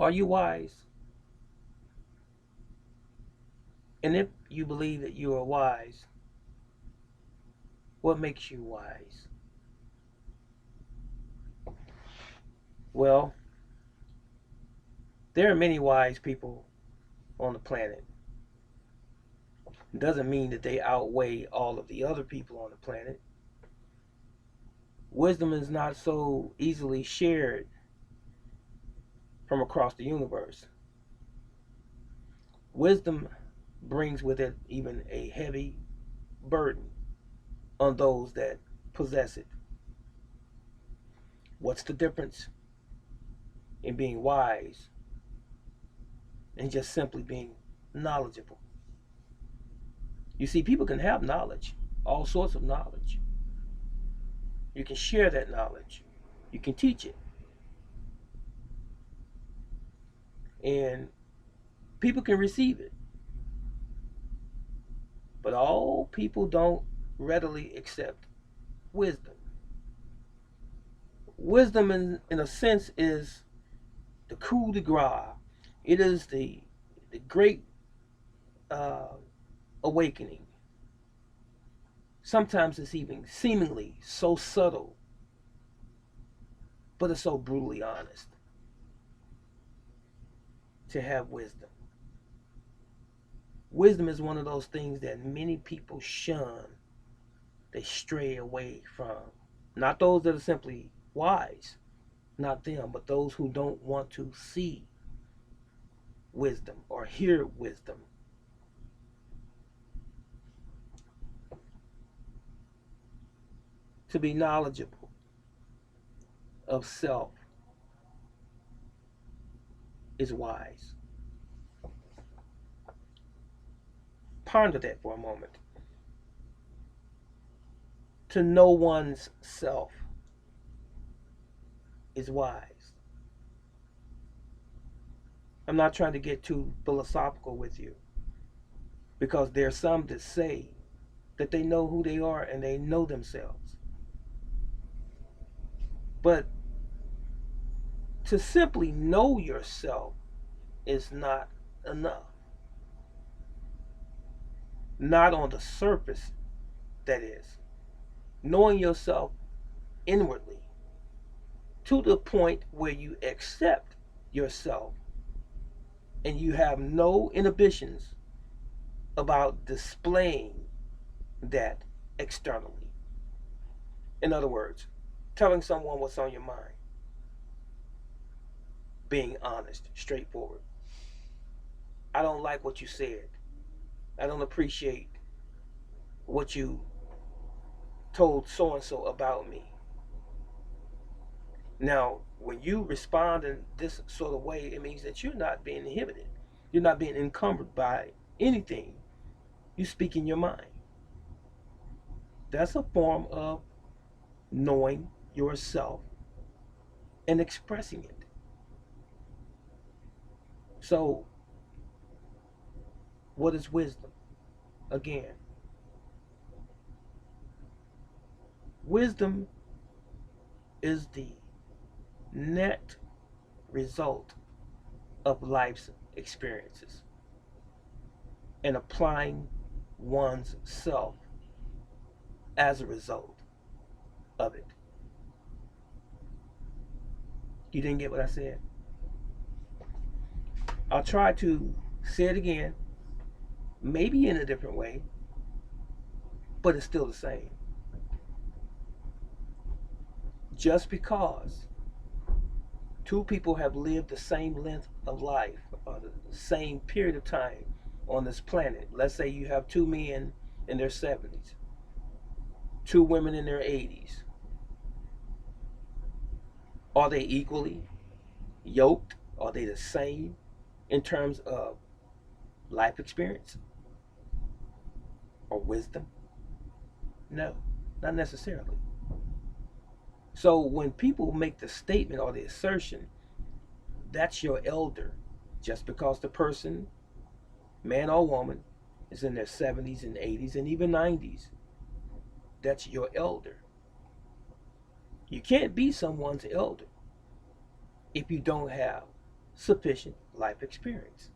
Are you wise? And if you believe that you are wise, what makes you wise? Well, there are many wise people on the planet. It doesn't mean that they outweigh all of the other people on the planet. Wisdom is not so easily shared from across the universe. Wisdom brings with it even a heavy burden on those that possess it. What's the difference in being wise and just simply being knowledgeable? You see, people can have knowledge, all sorts of knowledge. You can share that knowledge, you can teach it, and people can receive it. But all people don't readily accept wisdom. Wisdom, in a sense, is the coup de grace. It is the great uh, awakening. Sometimes it's even seemingly so subtle, but it's so brutally honest to have wisdom. Wisdom is one of those things that many people shun, they stray away from. Not those that are simply wise, not them, but those who don't want to see wisdom or hear wisdom. To be knowledgeable of self is wise. Ponder that for a moment. To know one's self is wise. I'm not trying to get too philosophical with you because there are some that say that they know who they are and they know themselves. But to simply know yourself is not enough. Not on the surface, that is. Knowing yourself inwardly to the point where you accept yourself and you have no inhibitions about displaying that externally. In other words, telling someone what's on your mind, being honest, straightforward. I don't like what you said. I don't appreciate what you told so and so about me. Now, when you respond in this sort of way, it means that you're not being inhibited. You're not being encumbered by anything. You speak in your mind. That's a form of knowing yourself and expressing it. So, what is wisdom? Again, wisdom is the net result of life's experiences and applying one's self as a result of it. You didn't get what I said? I'll try to say it again, maybe in a different way, but it's still the same. Just because two people have lived the same length of life or the same period of time on this planet, let's say you have two men in their 70s, two women in their 80s, are they equally yoked? Are they the same in terms of life experience or wisdom? No, not necessarily. So when people make the statement or the assertion, that's your elder, just because the person, man or woman, is in their 70s and 80s and even 90s, that's your elder. You can't be someone's elder if you don't have sufficient life experience,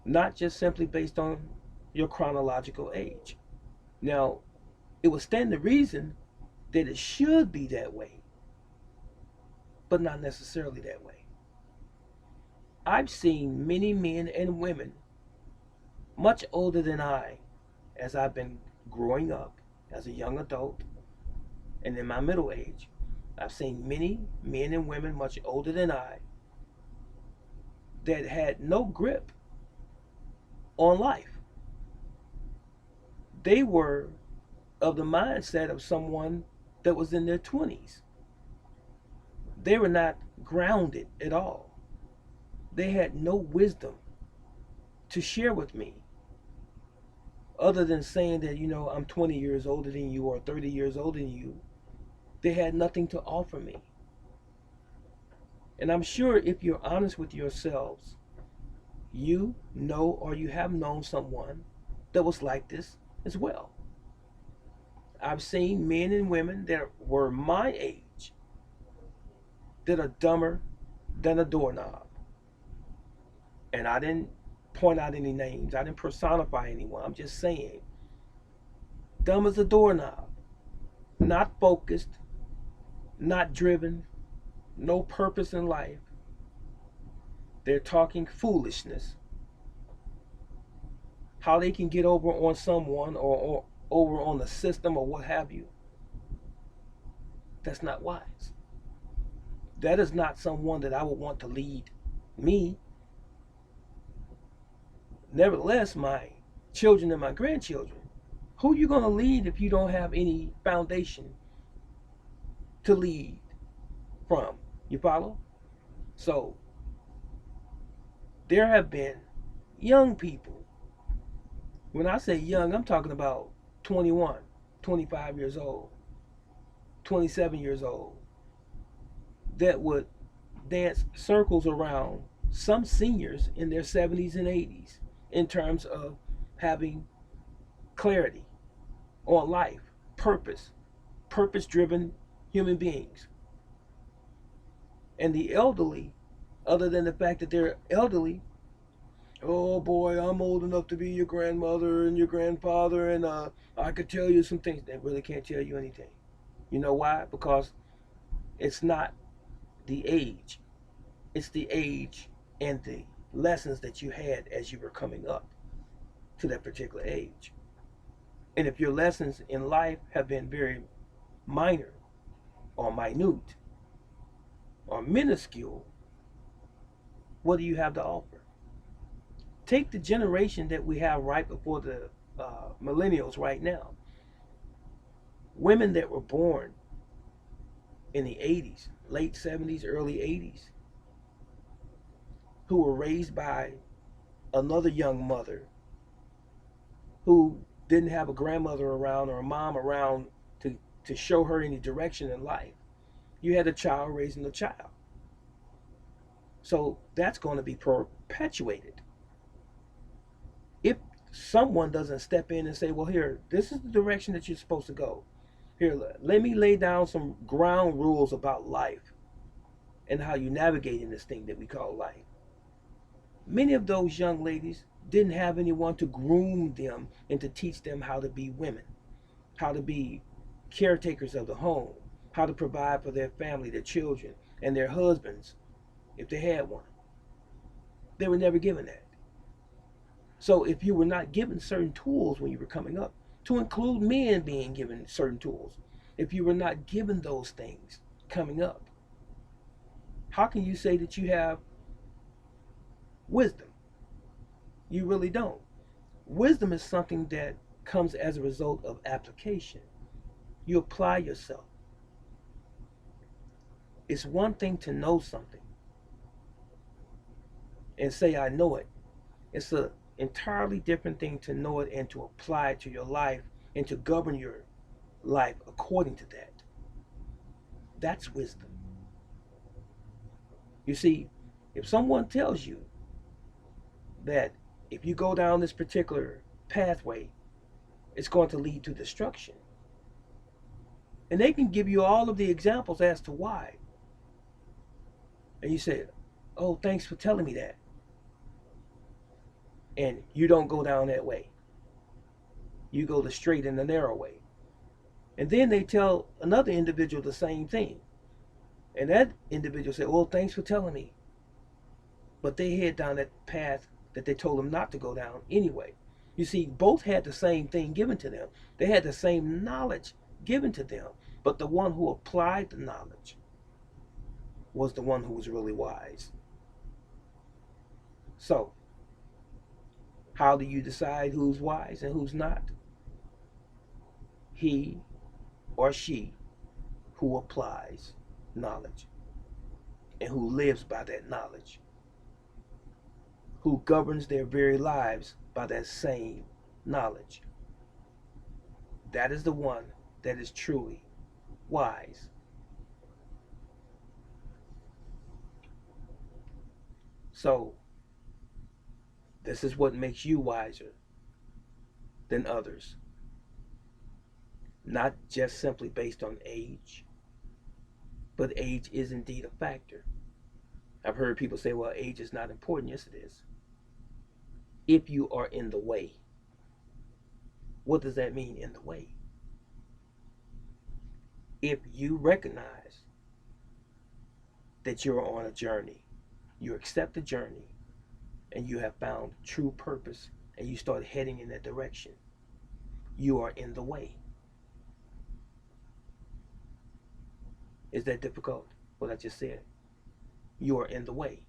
not just simply based on your chronological age. Now, it would stand to reason that it should be that way, but not necessarily that way. I've seen many men and women much older than I as I've been growing up as a young adult and in my middle age. I've seen many men and women much older than I that had no grip on life. They were of the mindset of someone that was in their 20s. They were not grounded at all. They had no wisdom to share with me other than saying that, I'm 20 years older than you or 30 years older than you. They had nothing to offer me. And I'm sure if you're honest with yourselves, you know or you have known someone that was like this as well. I've seen men and women that were my age that are dumber than a doorknob. And I didn't point out any names. I didn't personify anyone. I'm just saying, dumb as a doorknob, not focused, not driven, no purpose in life. They're talking foolishness. How they can get over on someone or over on the system or what have you. That's not wise. That is not someone that I would want to lead me. Nevertheless, my children and my grandchildren, who are you going to lead if you don't have any foundation to lead from? You follow? So, there have been young people. When I say young, I'm talking about 21, 25 years old, 27 years old, that would dance circles around some seniors in their 70s and 80s in terms of having clarity on life, purpose driven human beings. And the elderly, other than the fact that they're elderly, oh boy, I'm old enough to be your grandmother and your grandfather, and I could tell you some things. They really can't tell you anything. You know why? Because it's not the age, it's the age and the lessons that you had as you were coming up to that particular age. And if your lessons in life have been very minor or minute or minuscule, what do you have to offer? Take the generation that we have right before the millennials right now. Women that were born in the 80s, late 70s, early 80s, who were raised by another young mother who didn't have a grandmother around or a mom around to show her any direction in life. You had a child raising a child. So that's going to be perpetuated. If someone doesn't step in and say, well, here, this is the direction that you're supposed to go. Here, let me lay down some ground rules about life and how you navigate in this thing that we call life. Many of those young ladies didn't have anyone to groom them and to teach them how to be women, how to be caretakers of the home, how to provide for their family, their children, and their husbands, if they had one. They were never given that. So if you were not given certain tools when you were coming up, to include men being given certain tools, if you were not given those things coming up, how can you say that you have wisdom? You really don't. Wisdom is something that comes as a result of application. You apply yourself. It's one thing to know something and say, I know it. It's an entirely different thing to know it and to apply it to your life and to govern your life according to that. That's wisdom. You see, if someone tells you that if you go down this particular pathway, it's going to lead to destruction, and they can give you all of the examples as to why, And you say, oh, thanks for telling me that. And you don't go down that way. You go the straight and the narrow way. And then they tell another individual the same thing. And that individual said, well, thanks for telling me. But they head down that path that they told them not to go down anyway. You see, both had the same thing given to them. They had the same knowledge given to them. But the one who applied the knowledge was the one who was really wise. So, how do you decide who's wise and who's not? He or she who applies knowledge and who lives by that knowledge, who governs their very lives by that same knowledge. That is the one that is truly wise. So, this is what makes you wiser than others, not just simply based on age, but age is indeed a factor. I've heard people say, well, age is not important. Yes, it is. If you are in the way. What does that mean, in the way? If you recognize that you're on a journey, you accept the journey, and you have found true purpose, and you start heading in that direction, you are in the way. Is that difficult? What I just said? You are in the way.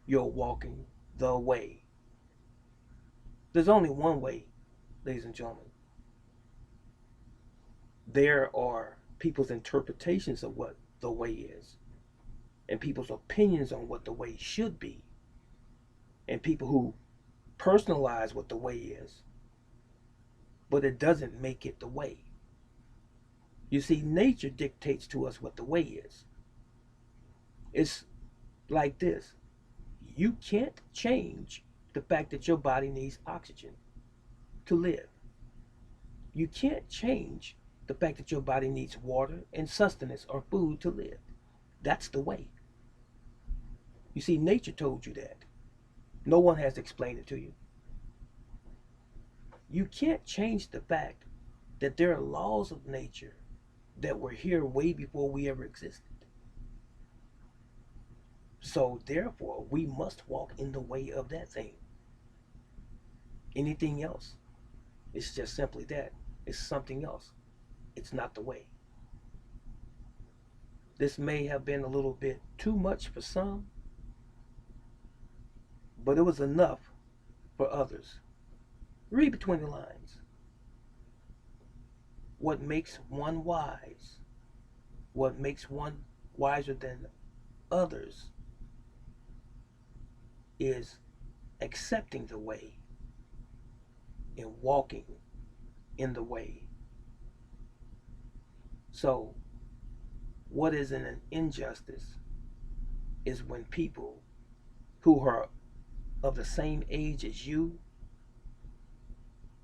You're walking the way. There's only one way, ladies and gentlemen. There are people's interpretations of what the way is, and people's opinions on what the way should be, and people who personalize what the way is, but it doesn't make it the way. You see, nature dictates to us what the way is. It's like this: you can't change the fact that your body needs oxygen to live. You can't change the fact that your body needs water and sustenance or food to live. That's the way. You see, nature told you that. No one has explained it to you. You can't change the fact that there are laws of nature that were here way before we ever existed. So, therefore, we must walk in the way of that thing. Anything else, it's just simply that. It's something else. It's not the way. This may have been a little bit too much for some, but it was enough for others. Read between the lines. What makes one wise, what makes one wiser than others, is accepting the way and walking in the way. So, what is an injustice is when people who are of the same age as you,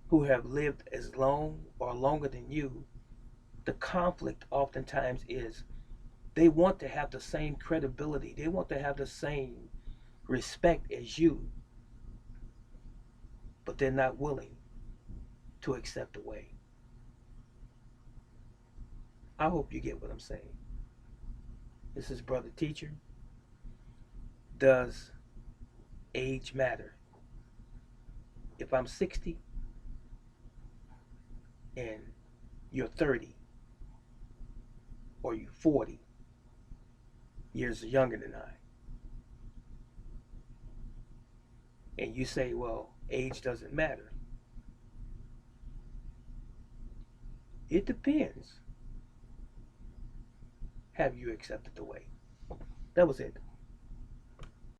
who have lived as long or longer than you, the conflict oftentimes is they want to have the same credibility, they want to have the same respect as you, but they're not willing to accept the way. I hope you get what I'm saying. This is Brother Teacher. Does age matter? If I'm 60 and you're 30 or you're 40 years younger than I, and you say, well, age doesn't matter, it depends. Have you accepted the way? That was it.